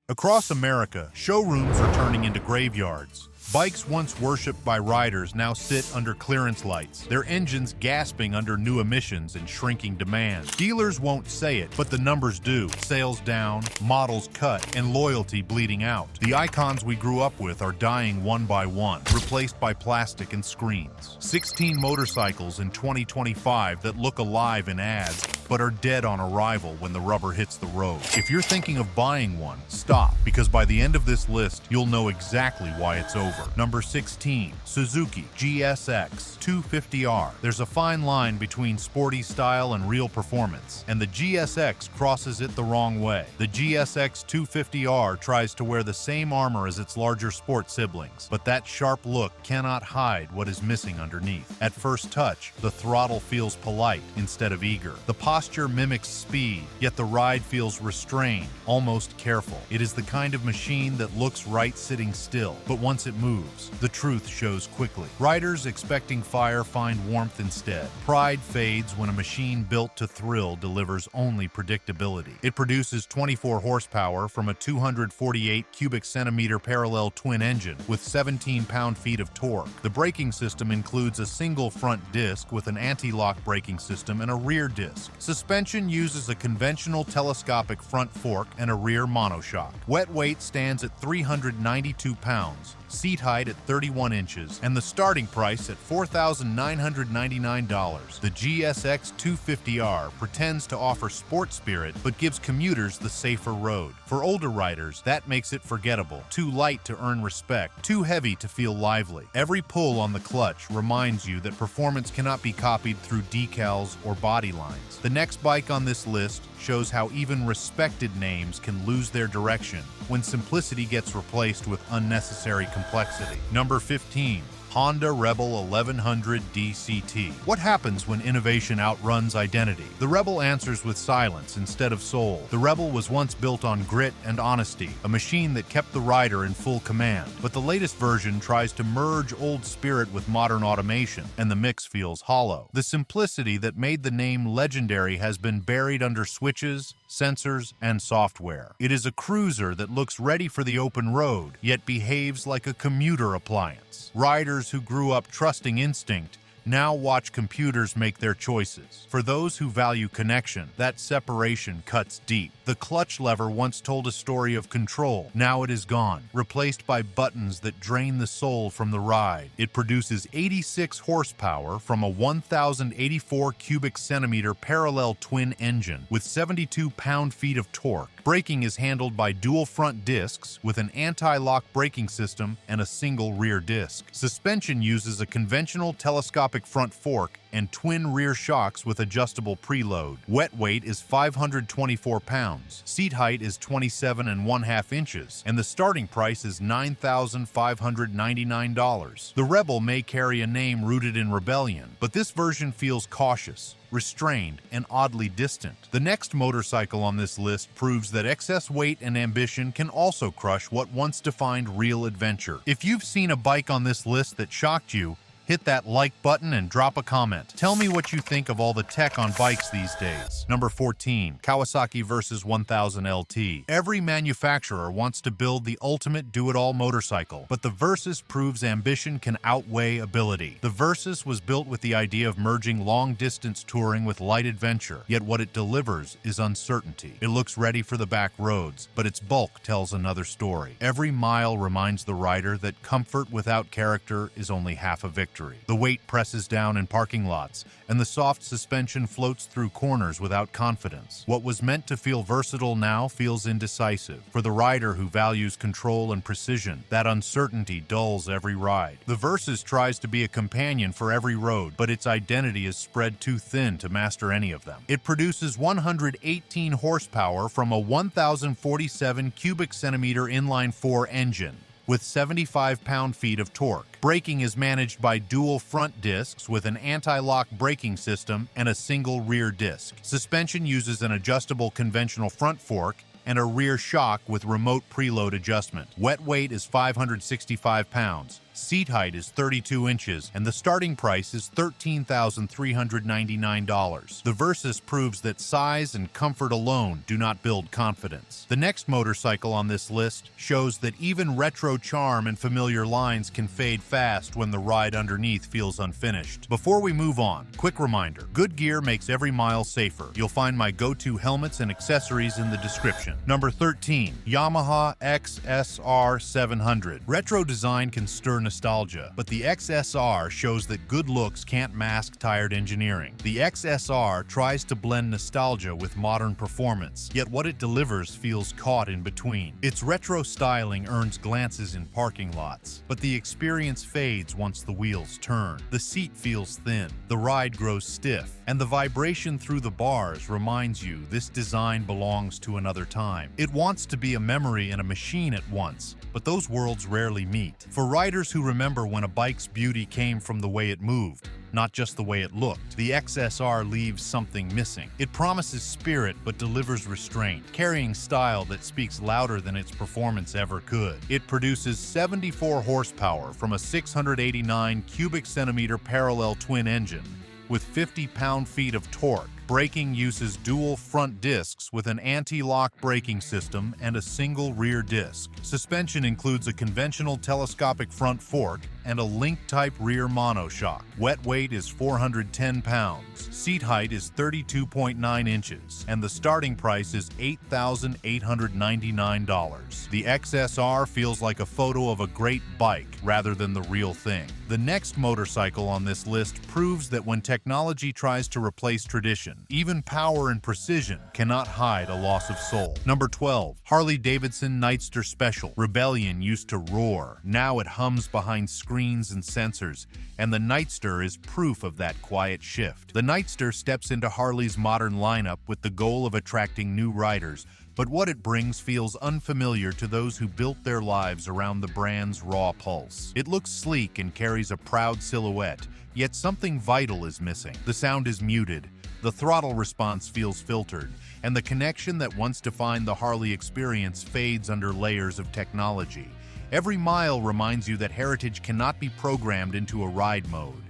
Across America, showrooms are turning into graveyards. Bikes once worshipped by riders now sit under clearance lights, their engines gasping under new emissions and shrinking demand. Dealers won't say it, but the numbers do. Sales down, models cut, and loyalty bleeding out. The icons we grew up with are dying one by one, replaced by plastic and screens. 16 motorcycles in 2025 that look alive in ads, but are dead on arrival when the rubber hits the road. If you're thinking of buying one, stop, because by the end of this list, you'll know exactly why it's over. Number 16, Suzuki GSX 250R. There's a fine line between sporty style and real performance, and the GSX crosses it the wrong way. The GSX 250R tries to wear the same armor as its larger sport siblings, but that sharp look cannot hide what is missing underneath. At first touch, the throttle feels polite instead of eager. The posture mimics speed, yet the ride feels restrained, almost careful. It is the kind of machine that looks right sitting still, but once it moves, the truth shows quickly. Riders expecting fire find warmth instead. Pride fades when a machine built to thrill delivers only predictability. It produces 24 horsepower from a 248 cubic centimeter parallel twin engine with 17 pound-feet of torque. The braking system includes a single front disc with an anti-lock braking system and a rear disc. Suspension uses a conventional telescopic front fork and a rear monoshock. Wet weight stands at 392 pounds. Seat height at 31 inches, and the starting price at $4,999. The GSX 250R pretends to offer sport spirit, but gives commuters the safer road. For older riders, that makes it forgettable. Too light to earn respect, too heavy to feel lively. Every pull on the clutch reminds you that performance cannot be copied through decals or body lines. The next bike on this list shows how even respected names can lose their direction when simplicity gets replaced with unnecessary complexity. Number 15. Honda Rebel 1100 DCT. What happens when innovation outruns identity? The Rebel answers with silence instead of soul. The Rebel was once built on grit and honesty, a machine that kept the rider in full command. But the latest version tries to merge old spirit with modern automation, and the mix feels hollow. The simplicity that made the name legendary has been buried under switches, sensors, and software. It is a cruiser that looks ready for the open road, yet behaves like a commuter appliance. Riders who grew up trusting instinct now watch computers make their choices. For those who value connection, that separation cuts deep. The clutch lever once told a story of control. Now it is gone, replaced by buttons that drain the soul from the ride. It produces 86 horsepower from a 1,084 cubic centimeter parallel twin engine with 72 pound-feet of torque. Braking is handled by dual front discs with an anti-lock braking system and a single rear disc. Suspension uses a conventional telescopic front fork and twin rear shocks with adjustable preload. Wet weight is 524 pounds. Seat height is 27.5 inches, and the starting price is $9,599. The Rebel may carry a name rooted in rebellion, but this version feels cautious, restrained, and oddly distant. The next motorcycle on this list proves that excess weight and ambition can also crush what once defined real adventure. If you've seen a bike on this list that shocked you, hit that like button and drop a comment. Tell me what you think of all the tech on bikes these days. Number 14, Kawasaki vs 1000 LT. Every manufacturer wants to build the ultimate do-it-all motorcycle, but the Versys proves ambition can outweigh ability. The Versys was built with the idea of merging long-distance touring with light adventure, yet what it delivers is uncertainty. It looks ready for the back roads, but its bulk tells another story. Every mile reminds the rider that comfort without character is only half a victory. The weight presses down in parking lots, and the soft suspension floats through corners without confidence. What was meant to feel versatile now feels indecisive. For the rider who values control and precision, that uncertainty dulls every ride. The Versys tries to be a companion for every road, but its identity is spread too thin to master any of them. It produces 118 horsepower from a 1,047 cubic centimeter inline-4 engine with 75 pound-feet of torque. Braking is managed by dual front discs with an anti-lock braking system and a single rear disc. Suspension uses an adjustable conventional front fork and a rear shock with remote preload adjustment. Wet weight is 565 pounds. Seat height is 32 inches, and the starting price is $13,399. The Versys proves that size and comfort alone do not build confidence. The next motorcycle on this list shows that even retro charm and familiar lines can fade fast when the ride underneath feels unfinished. Before we move on, quick reminder, good gear makes every mile safer. You'll find my go-to helmets and accessories in the description. Number 13, Yamaha XSR 700. Retro design can stir nostalgia, but the XSR shows that good looks can't mask tired engineering. The XSR tries to blend nostalgia with modern performance, yet what it delivers feels caught in between. Its retro styling earns glances in parking lots, but the experience fades once the wheels turn. The seat feels thin, the ride grows stiff, and the vibration through the bars reminds you this design belongs to another time. It wants to be a memory and a machine at once, but those worlds rarely meet. For riders who remember when a bike's beauty came from the way it moved, not just the way it looked, the XSR leaves something missing. It promises spirit but delivers restraint, carrying style that speaks louder than its performance ever could. It produces 74 horsepower from a 689 cubic centimeter parallel twin engine with 50 pound-feet of torque. Braking uses dual front discs with an anti-lock braking system and a single rear disc. Suspension includes a conventional telescopic front fork and a link-type rear monoshock. Wet weight is 410 pounds. Seat height is 32.9 inches, and the starting price is $8,899. The XSR feels like a photo of a great bike rather than the real thing. The next motorcycle on this list proves that when technology tries to replace tradition, even power and precision cannot hide a loss of soul. Number 12, Harley Davidson Nightster Special. Rebellion used to roar. Now it hums behind screens and sensors, and the Nightster is proof of that quiet shift. The Nightster steps into Harley's modern lineup with the goal of attracting new riders, but what it brings feels unfamiliar to those who built their lives around the brand's raw pulse. It looks sleek and carries a proud silhouette, yet something vital is missing. The sound is muted, the throttle response feels filtered, and the connection that once defined the Harley experience fades under layers of technology. Every mile reminds you that heritage cannot be programmed into a ride mode.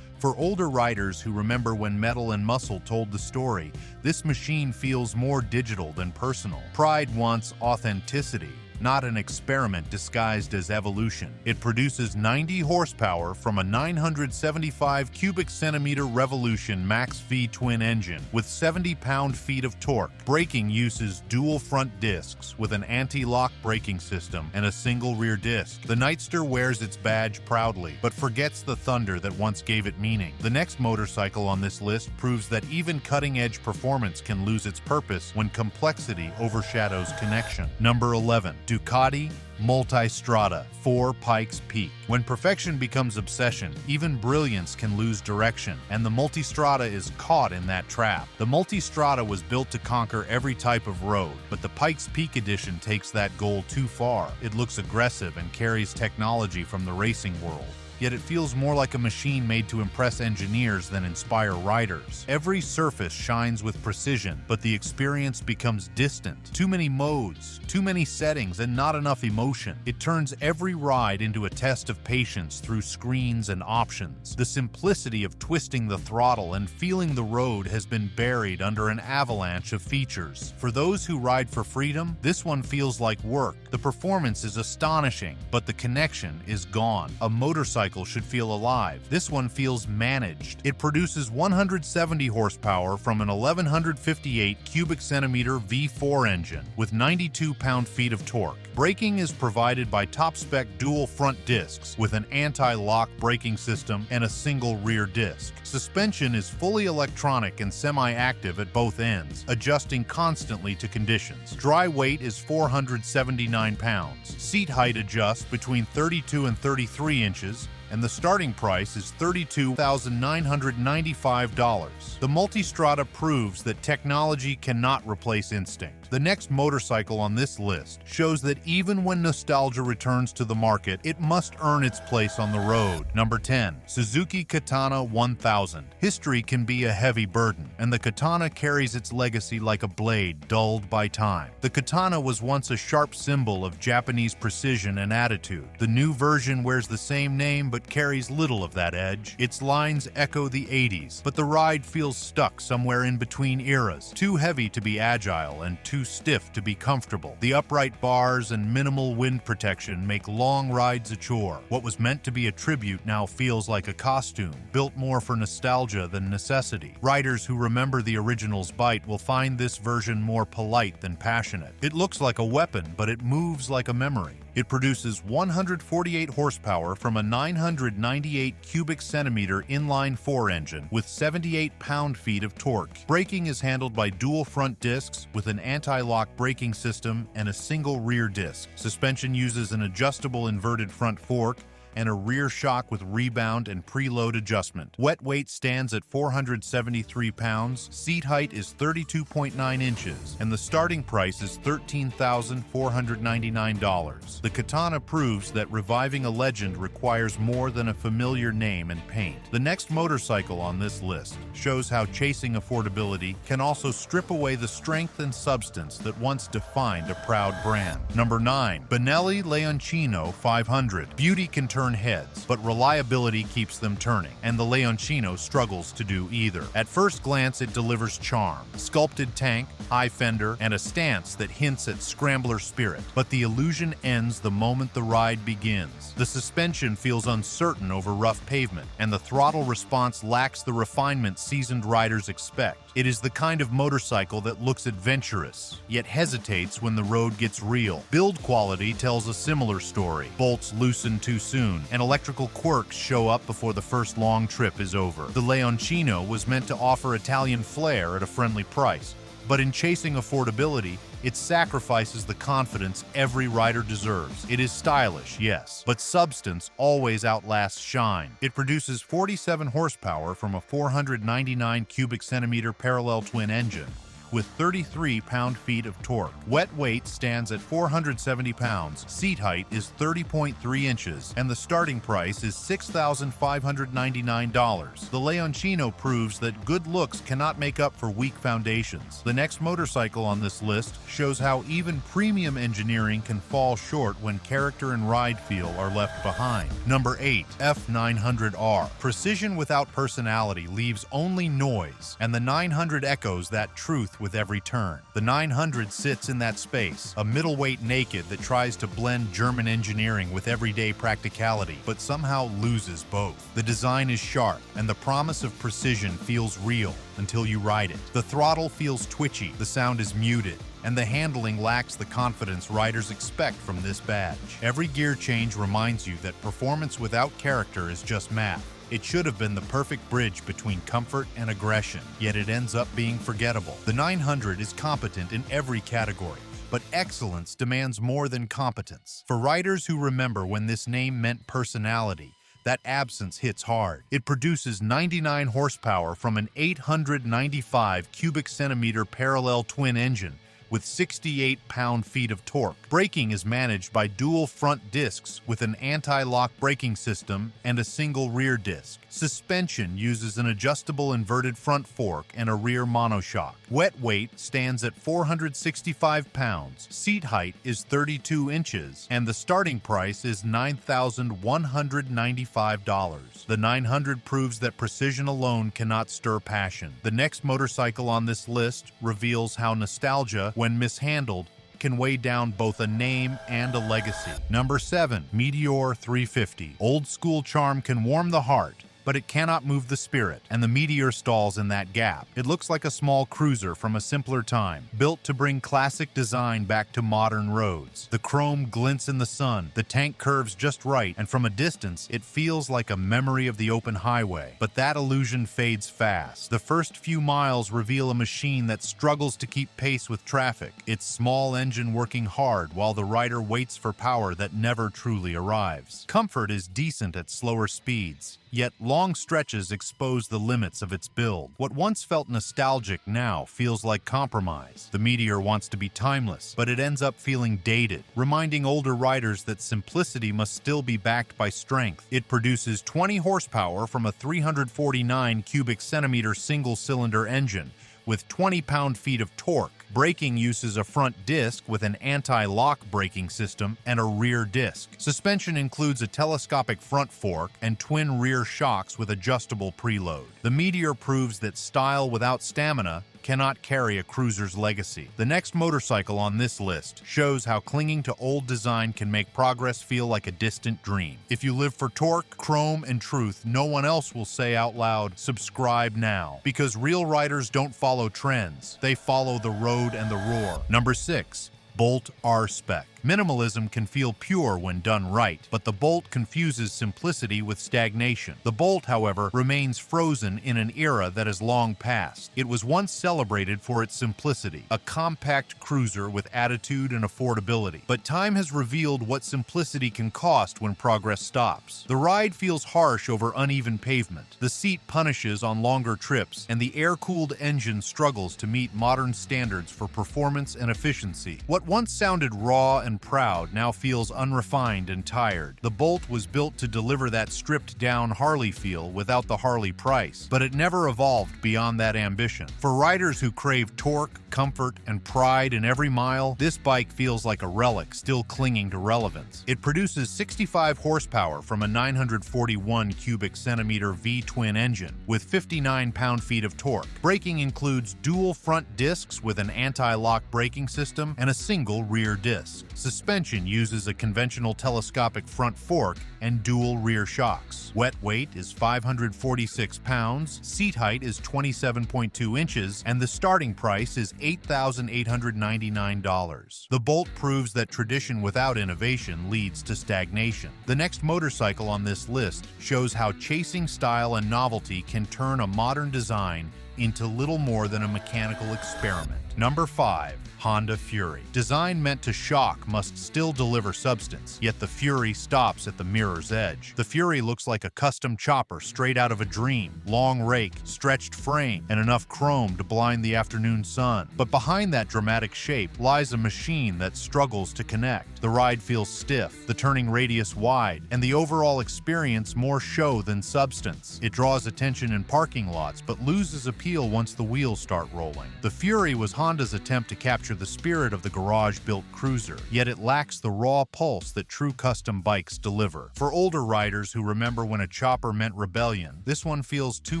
For older riders who remember when metal and muscle told the story, this machine feels more digital than personal. Pride wants authenticity, not an experiment disguised as evolution. It produces 90 horsepower from a 975 cubic centimeter Revolution Max V twin engine with 70 pound-feet of torque. Braking uses dual front discs with an anti-lock braking system and a single rear disc. The Nightster wears its badge proudly, but forgets the thunder that once gave it meaning. The next motorcycle on this list proves that even cutting-edge performance can lose its purpose when complexity overshadows connection. Number 11. Ducati Multistrada 4 Pikes Peak. When perfection becomes obsession, even brilliance can lose direction, and the Multistrada is caught in that trap. The Multistrada was built to conquer every type of road, but the Pikes Peak edition takes that goal too far. It looks aggressive and carries technology from the racing world, yet it feels more like a machine made to impress engineers than inspire riders. Every surface shines with precision, but the experience becomes distant. Too many modes, too many settings, and not enough emotion. It turns every ride into a test of patience through screens and options. The simplicity of twisting the throttle and feeling the road has been buried under an avalanche of features. For those who ride for freedom, this one feels like work. The performance is astonishing, but the connection is gone. A motorcycle should feel alive. This one feels managed. It produces 170 horsepower from an 1158 cubic centimeter V4 engine with 92 pound-feet of torque. Braking is provided by top-spec dual front discs with an anti-lock braking system and a single rear disc. Suspension is fully electronic and semi-active at both ends, adjusting constantly to conditions. Dry weight is 479 pounds. Seat height adjusts between 32 and 33 inches, and the starting price is $32,995. The Multistrada proves that technology cannot replace instinct. The next motorcycle on this list shows that even when nostalgia returns to the market, it must earn its place on the road. Number 10. Suzuki Katana 1000. History can be a heavy burden, and the Katana carries its legacy like a blade dulled by time. The Katana was once a sharp symbol of Japanese precision and attitude. The new version wears the same name but carries little of that edge. Its lines echo the 80s, but the ride feels stuck somewhere in between eras, too heavy to be agile and too stiff to be comfortable. The upright bars and minimal wind protection make long rides a chore. What was meant to be a tribute now feels like a costume, built more for nostalgia than necessity. Riders who remember the original's bite will find this version more polite than passionate. It looks like a weapon, but it moves like a memory. It produces 148 horsepower from a 998 cubic centimeter inline-4 engine with 78 pound-feet of torque. Braking is handled by dual front discs with an anti-lock braking system and a single rear disc. Suspension uses an adjustable inverted front fork and a rear shock with rebound and preload adjustment. Wet weight stands at 473 pounds, seat height is 32.9 inches, and the starting price is $13,499. The Katana proves that reviving a legend requires more than a familiar name and paint. The next motorcycle on this list shows how chasing affordability can also strip away the strength and substance that once defined a proud brand. Number 9. Benelli Leoncino 500. Beauty can turn heads, but reliability keeps them turning, and the Leoncino struggles to do either. At first glance, it delivers charm, sculpted tank, high fender, and a stance that hints at scrambler spirit, but the illusion ends the moment the ride begins. The suspension feels uncertain over rough pavement, and the throttle response lacks the refinement seasoned riders expect. It is the kind of motorcycle that looks adventurous, yet hesitates when the road gets real. Build quality tells a similar story. Bolts loosen too soon, and electrical quirks show up before the first long trip is over. The Leoncino was meant to offer Italian flair at a friendly price, but in chasing affordability, it sacrifices the confidence every rider deserves. It is stylish, yes, but substance always outlasts shine. It produces 47 horsepower from a 499 cubic centimeter parallel twin engine with 33 pound-feet of torque. Wet weight stands at 470 pounds, seat height is 30.3 inches, and the starting price is $6,599. The Leoncino proves that good looks cannot make up for weak foundations. The next motorcycle on this list shows how even premium engineering can fall short when character and ride feel are left behind. Number 8. F900R. Precision without personality leaves only noise, and the 900 echoes that truth with every turn. The 900 sits in that space, a middleweight naked that tries to blend German engineering with everyday practicality, but somehow loses both. The design is sharp, and the promise of precision feels real until you ride it. The throttle feels twitchy, the sound is muted, and the handling lacks the confidence riders expect from this badge. Every gear change reminds you that performance without character is just math. It should have been the perfect bridge between comfort and aggression, yet it ends up being forgettable. The 900 is competent in every category, but excellence demands more than competence. For riders who remember when this name meant personality, that absence hits hard. It produces 99 horsepower from an 895 cubic centimeter parallel twin engine with 68 pound-feet of torque. Braking is managed by dual front discs with an anti-lock braking system and a single rear disc. Suspension uses an adjustable inverted front fork and a rear monoshock. Wet weight stands at 465 pounds, seat height is 32 inches, and the starting price is $9,195. The 900 proves that precision alone cannot stir passion. The next motorcycle on this list reveals how nostalgia, when mishandled, can weigh down both a name and a legacy. Number 7. Meteor 350. Old school charm can warm the heart, but it cannot move the spirit, and the Meteor stalls in that gap. It looks like a small cruiser from a simpler time, built to bring classic design back to modern roads. The chrome glints in the sun, the tank curves just right, and from a distance, it feels like a memory of the open highway. But that illusion fades fast. The first few miles reveal a machine that struggles to keep pace with traffic, its small engine working hard while the rider waits for power that never truly arrives. Comfort is decent at slower speeds, Yet long stretches expose the limits of its build. What once felt nostalgic now feels like compromise. The Meteor wants to be timeless, but it ends up feeling dated, reminding older riders that simplicity must still be backed by strength. It produces 20 horsepower from a 349 cubic centimeter single-cylinder engine with 20 pound-feet of torque. Braking uses a front disc with an anti-lock braking system and a rear disc. Suspension includes a telescopic front fork and twin rear shocks with adjustable preload. The Meteor proves that style without stamina cannot carry a cruiser's legacy. The next motorcycle on this list shows how clinging to old design can make progress feel like a distant dream. If you live for torque, chrome, and truth, no one else will say out loud, "Subscribe now." Because real riders don't follow trends, they follow the road and the roar. Number 6. Bolt R-Spec. Minimalism can feel pure when done right, but the Bolt confuses simplicity with stagnation. The Bolt, however, remains frozen in an era that has long passed. It was once celebrated for its simplicity, a compact cruiser with attitude and affordability. But time has revealed what simplicity can cost when progress stops. The ride feels harsh over uneven pavement. The seat punishes on longer trips, and the air-cooled engine struggles to meet modern standards for performance and efficiency. What once sounded raw and proud now feels unrefined and tired. The Bolt was built to deliver that stripped-down Harley feel without the Harley price, but it never evolved beyond that ambition. For riders who crave torque, comfort, and pride in every mile, this bike feels like a relic still clinging to relevance. It produces 65 horsepower from a 941 cubic centimeter V-twin engine with 59 pound-feet of torque. Braking includes dual front discs with an anti-lock braking system and a single rear disc. Suspension uses a conventional telescopic front fork and dual rear shocks. Wet weight is 546 pounds, seat height is 27.2 inches, and the starting price is $8,899. The Bolt proves that tradition without innovation leads to stagnation. The next motorcycle on this list shows how chasing style and novelty can turn a modern design into little more than a mechanical experiment. Number 5. Honda Fury. Design meant to shock must still deliver substance, yet the Fury stops at the mirror's edge. The Fury looks like a custom chopper straight out of a dream. Long rake, stretched frame, and enough chrome to blind the afternoon sun. But behind that dramatic shape lies a machine that struggles to connect. The ride feels stiff, the turning radius wide, and the overall experience more show than substance. It draws attention in parking lots, but loses appeal once the wheels start rolling. The Fury was Honda's attempt to capture the spirit of the garage-built cruiser, yet it lacks the raw pulse that true custom bikes deliver. For older riders who remember when a chopper meant rebellion, this one feels too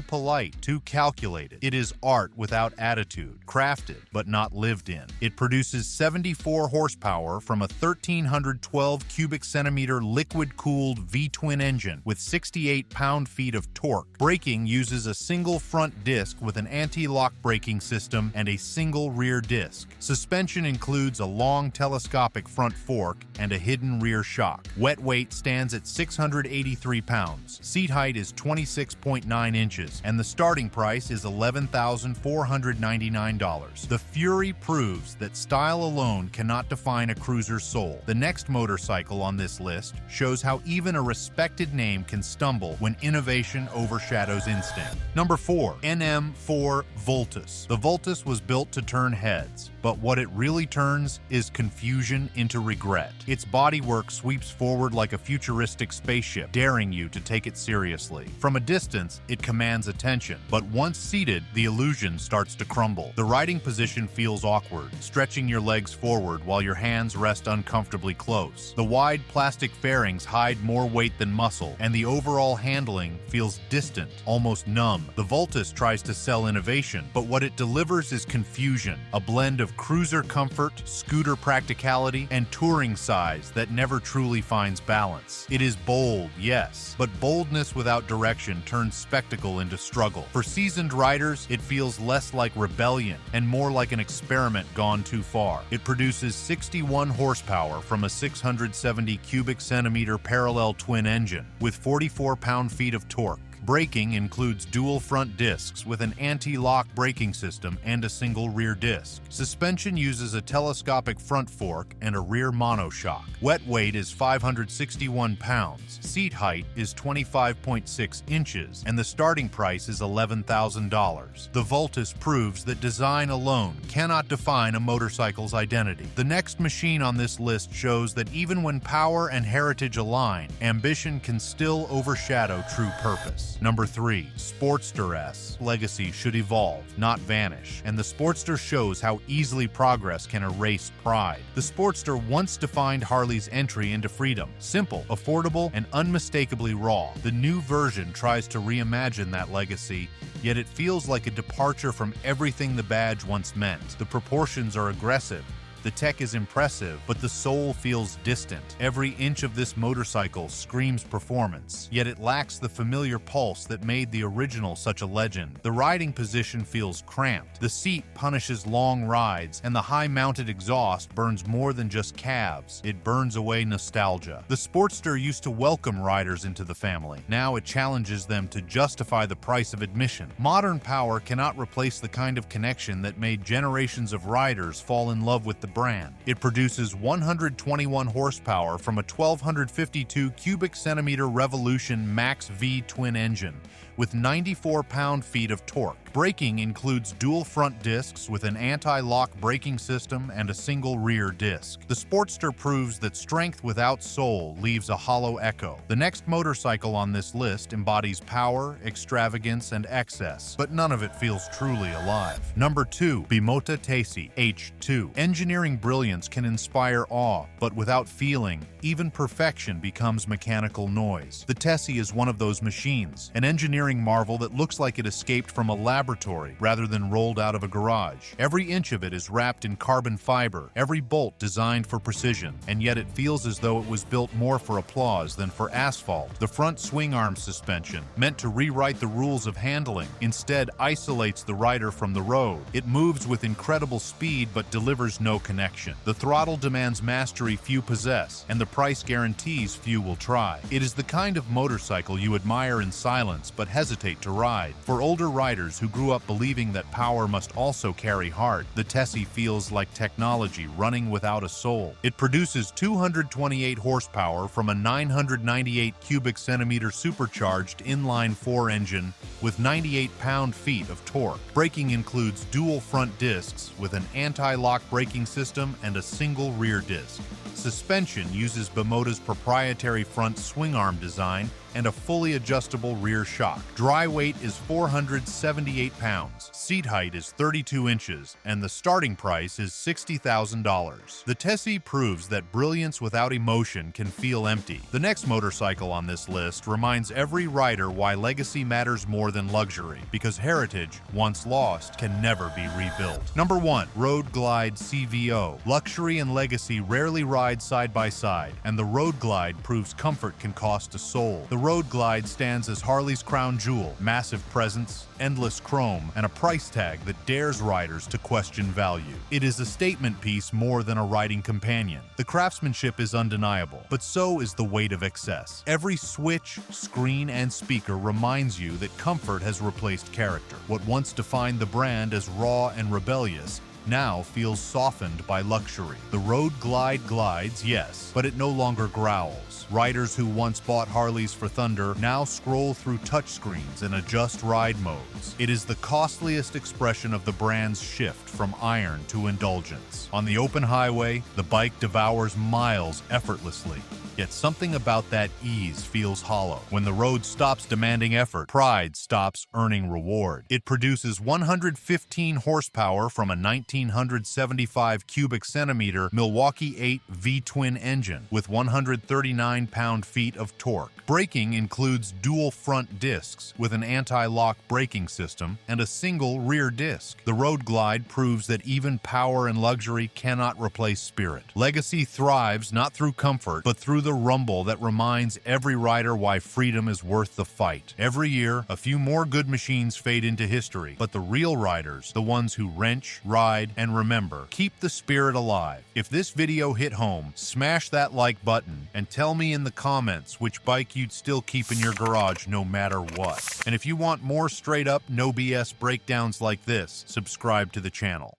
polite, too calculated. It is art without attitude, crafted but not lived in. It produces 74 horsepower from a 1,312 cubic centimeter liquid-cooled V-twin engine with 68 pound-feet of torque. Braking uses a single front disc with an anti-lock braking system and a single rear disc. Suspension includes a long telescopic front fork and a hidden rear shock. Wet weight stands at 683 pounds. Seat height is 26.9 inches, and the starting price is $11,499. The Fury proves that style alone cannot define a cruiser's soul. The next motorcycle on this list shows how even a respected name can stumble when innovation overshadows instinct. Number 4. NM4 Voltus. The Voltus was built to turn heads, but what it really turns is confusion into regret. Its bodywork sweeps forward like a futuristic spaceship, daring you to take it seriously. From a distance, it commands attention, but once seated, the illusion starts to crumble. The riding position feels awkward, stretching your legs forward while your hands rest uncomfortably close. The wide plastic fairings hide more weight than muscle, and the overall handling feels distant, almost numb. The Voltus tries to sell innovation, but what it delivers is confusion, a blend of cruiser comfort, scooter practicality, and touring size that never truly finds balance. It is bold, yes, but boldness without direction turns spectacle into struggle. For seasoned riders, it feels less like rebellion and more like an experiment gone too far. It produces 61 horsepower from a 670 cubic centimeter parallel twin engine with 44 pound-feet of torque. Braking includes dual front discs with an anti-lock braking system and a single rear disc. Suspension uses a telescopic front fork and a rear monoshock. Wet weight is 561 pounds. Seat height is 25.6 inches, and the starting price is $11,000. The Voltus proves that design alone cannot define a motorcycle's identity. The next machine on this list shows that even when power and heritage align, ambition can still overshadow true purpose. Number 3. Sportster S. Legacy should evolve, not vanish, and the Sportster shows how easily progress can erase pride. The Sportster once defined Harley's entry into freedom: simple, affordable, and unmistakably raw. The new version tries to reimagine that legacy, yet it feels like a departure from everything the badge once meant. The proportions are aggressive, the tech is impressive, but the soul feels distant. Every inch of this motorcycle screams performance, yet it lacks the familiar pulse that made the original such a legend. The riding position feels cramped, the seat punishes long rides, and the high-mounted exhaust burns more than just calves. It burns away nostalgia. The Sportster used to welcome riders into the family. Now it challenges them to justify the price of admission. Modern power cannot replace the kind of connection that made generations of riders fall in love with the brand. It produces 121 horsepower from a 1252 cubic centimeter Revolution Max V twin engine with 94 pound-feet of torque. Braking includes dual front discs with an anti-lock braking system and a single rear disc. The Sportster proves that strength without soul leaves a hollow echo. The next motorcycle on this list embodies power, extravagance, and excess, but none of it feels truly alive. Number 2. Bimota Tesi H2. Engineering brilliance can inspire awe, but without feeling, even perfection becomes mechanical noise. The Tesi is one of those machines, an engineering marvel that looks like it escaped from a laboratory rather than rolled out of a garage. Every inch of it is wrapped in carbon fiber, every bolt designed for precision, and yet it feels as though it was built more for applause than for asphalt. The front swing arm suspension, meant to rewrite the rules of handling, instead isolates the rider from the road. It moves with incredible speed but delivers no connection. The throttle demands mastery few possess, and the price guarantees few will try. It is the kind of motorcycle you admire in silence but hesitate to ride. For older riders who grew up believing that power must also carry heart, the Tesi feels like technology running without a soul. It produces 228 horsepower from a 998 cubic centimeter supercharged inline-4 engine with 98 pound-feet of torque. Braking includes dual front discs with an anti-lock braking system and a single rear disc. Suspension uses Bimota's proprietary front swing arm design and a fully adjustable rear shock. Dry weight is 478 pounds, seat height is 32 inches, and the starting price is $60,000. The Tesi proves that brilliance without emotion can feel empty. The next motorcycle on this list reminds every rider why legacy matters more than luxury, because heritage, once lost, can never be rebuilt. Number 1. Road Glide CVO. Luxury and legacy rarely ride side by side, and the Road Glide proves comfort can cost a soul. The Road Glide stands as Harley's crown jewel: massive presence, endless chrome, and a price tag that dares riders to question value. It is a statement piece more than a riding companion. The craftsmanship is undeniable, but so is the weight of excess. Every switch, screen, and speaker reminds you that comfort has replaced character. What once defined the brand as raw and rebellious now feels softened by luxury. The Road Glide glides, yes, but it no longer growls. Riders who once bought Harleys for thunder now scroll through touchscreens and adjust ride modes. It is the costliest expression of the brand's shift from iron to indulgence. On the open highway, the bike devours miles effortlessly. Yet something about that ease feels hollow. When the road stops demanding effort, pride stops earning reward. It produces 115 horsepower from a 1975 cubic centimeter Milwaukee 8 V-twin engine with 139 pound-feet of torque. Braking includes dual front discs with an anti-lock braking system and a single rear disc. The Road Glide proves that even power and luxury cannot replace spirit. Legacy thrives not through comfort, but through the rumble that reminds every rider why freedom is worth the fight. Every year, a few more good machines fade into history, but the real riders, the ones who wrench, ride, ride, and remember, keep the spirit alive. If this video hit home, smash that like button and tell me in the comments which bike you'd still keep in your garage no matter what. And if you want more straight up, no BS breakdowns like this, subscribe to the channel.